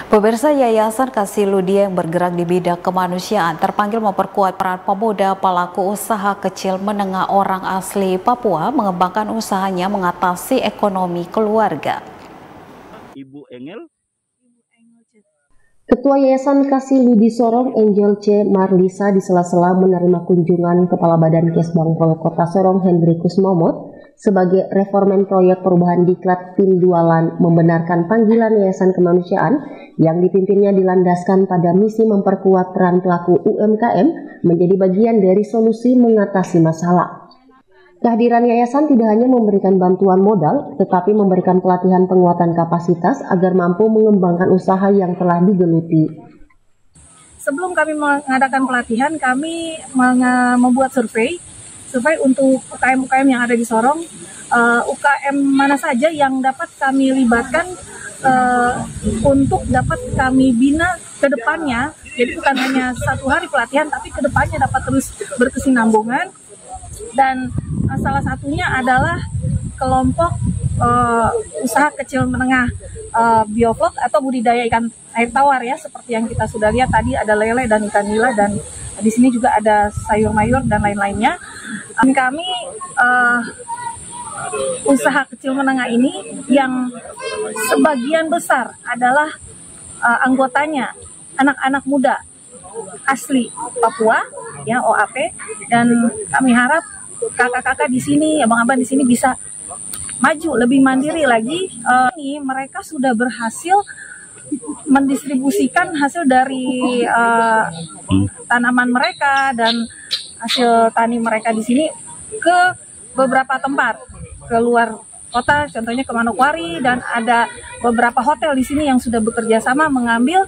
Pemirsa, Yayasan Kasih Ludia yang bergerak di bidang kemanusiaan terpanggil memperkuat peran pemuda pelaku usaha kecil menengah orang asli Papua mengembangkan usahanya mengatasi ekonomi keluarga. Ibu Engel. Ketua Yayasan Kasih Ludi Sorong, Angel C. Marlisa, di sela-sela menerima kunjungan Kepala Badan Kesbang Proyek Kota Sorong, Hendrikus Momot, sebagai reformen proyek perubahan diklat Pindualan membenarkan panggilan Yayasan Kemanusiaan yang dipimpinnya dilandaskan pada misi memperkuat peran pelaku UMKM menjadi bagian dari solusi mengatasi masalah. Kehadiran yayasan tidak hanya memberikan bantuan modal, tetapi memberikan pelatihan penguatan kapasitas agar mampu mengembangkan usaha yang telah digeluti. Sebelum kami mengadakan pelatihan, kami membuat survei untuk UKM-UKM yang ada di Sorong, UKM mana saja yang dapat kami libatkan untuk dapat kami bina ke depannya. Jadi bukan hanya satu hari pelatihan, tapi ke depannya dapat terus berkesinambungan. Dan salah satunya adalah kelompok usaha kecil menengah bioflok atau budidaya ikan air tawar ya, seperti yang kita sudah lihat tadi ada lele dan ikan nila, dan di sini juga ada sayur mayur dan lain-lainnya. Kami usaha kecil menengah ini yang sebagian besar adalah anggotanya anak-anak muda asli Papua ya, OAP, dan kami harap kakak-kakak di sini, abang-abang di sini bisa maju lebih mandiri lagi. Ini mereka sudah berhasil mendistribusikan hasil dari tanaman mereka dan hasil tani mereka di sini ke beberapa tempat, ke luar kota, contohnya ke Manokwari, dan ada beberapa hotel di sini yang sudah bekerja sama mengambil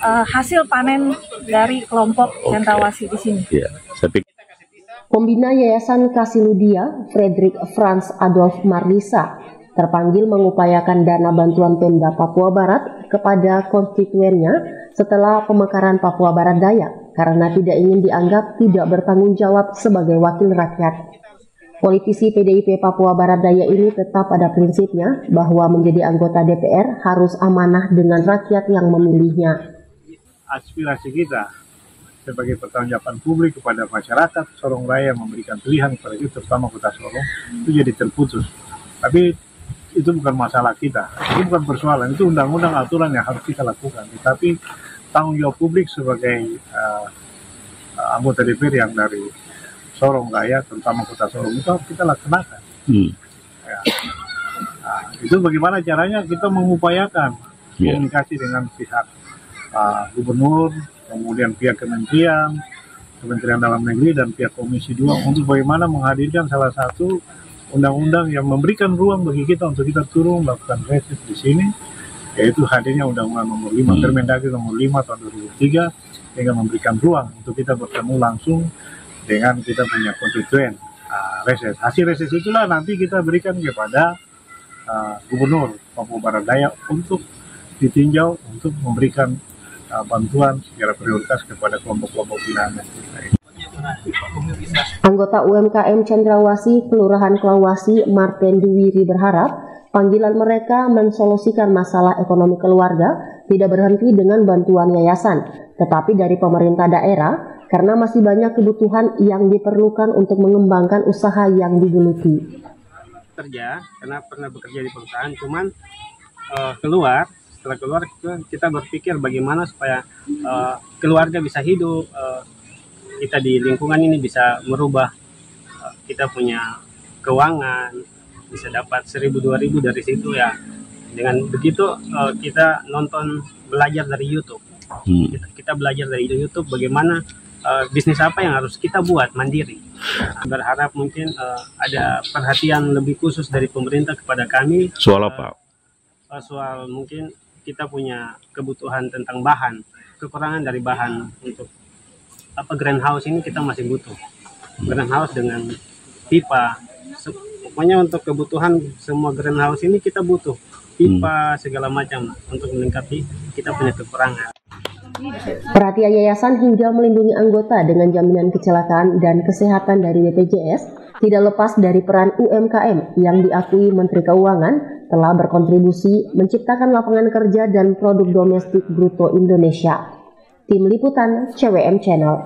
hasil panen dari kelompok cendrawasih di sini. Pembina Yayasan Kasih Ludia, Frederick Franz Adolf Marlisa, terpanggil mengupayakan dana bantuan Pemda Papua Barat kepada konstituennya setelah pemekaran Papua Barat Daya karena tidak ingin dianggap tidak bertanggung jawab sebagai wakil rakyat. Politisi PDIP Papua Barat Daya ini tetap pada prinsipnya bahwa menjadi anggota DPR harus amanah dengan rakyat yang memilihnya. Aspirasi kita sebagai pertanggungjawaban publik kepada masyarakat Sorong Raya yang memberikan pilihan kepada kita, terutama Kota Sorong, itu jadi terputus. Tapi itu bukan masalah kita, itu bukan persoalan, itu undang-undang aturan yang harus kita lakukan. Tapi tanggung jawab publik sebagai anggota DPR yang dari Sorong Raya, terutama Kota Sorong, itu harus kita laksanakan. Ya. Nah, itu bagaimana caranya kita mengupayakan komunikasi dengan pihak gubernur, kemudian pihak Kementerian Dalam Negeri dan pihak Komisi 2 untuk bagaimana menghadirkan salah satu undang-undang yang memberikan ruang bagi kita untuk kita turun melakukan reses di sini, yaitu hadirnya Undang-Undang Nomor 5 Permendagri Nomor 5 tahun 2003 yang memberikan ruang untuk kita bertemu langsung dengan kita punya konstituen reses. Hasil reses itulah nanti kita berikan kepada Gubernur Papua Barat Daya untuk ditinjau untuk memberikan bantuan secara prioritas kepada kelompok-kelompok binaan. Anggota UMKM Cendrawasih Kelurahan Klawasi Martin Duwiri berharap panggilan mereka mensolusikan masalah ekonomi keluarga tidak berhenti dengan bantuan yayasan, tetapi dari pemerintah daerah karena masih banyak kebutuhan yang diperlukan untuk mengembangkan usaha yang digeluti. Karena pernah bekerja di perusahaan, cuman setelah keluar kita berpikir bagaimana supaya keluarga bisa hidup, kita di lingkungan ini bisa merubah kita punya keuangan, bisa dapat 1.000-2.000 dari situ ya. Dengan begitu kita belajar dari YouTube. Kita belajar dari YouTube bagaimana bisnis apa yang harus kita buat mandiri. Berharap mungkin ada perhatian lebih khusus dari pemerintah kepada kami. Soal apa? Soal mungkin kita punya kebutuhan tentang bahan, kekurangan dari bahan untuk greenhouse ini kita masih butuh. Greenhouse dengan pipa, pokoknya untuk kebutuhan semua greenhouse ini kita butuh pipa segala macam untuk melengkapi kita punya kekurangan. Perhatian yayasan hingga melindungi anggota dengan jaminan kecelakaan dan kesehatan dari BPJS tidak lepas dari peran UMKM yang diakui Menteri Keuangan telah berkontribusi menciptakan lapangan kerja dan produk domestik bruto Indonesia. Tim Liputan CWM Channel.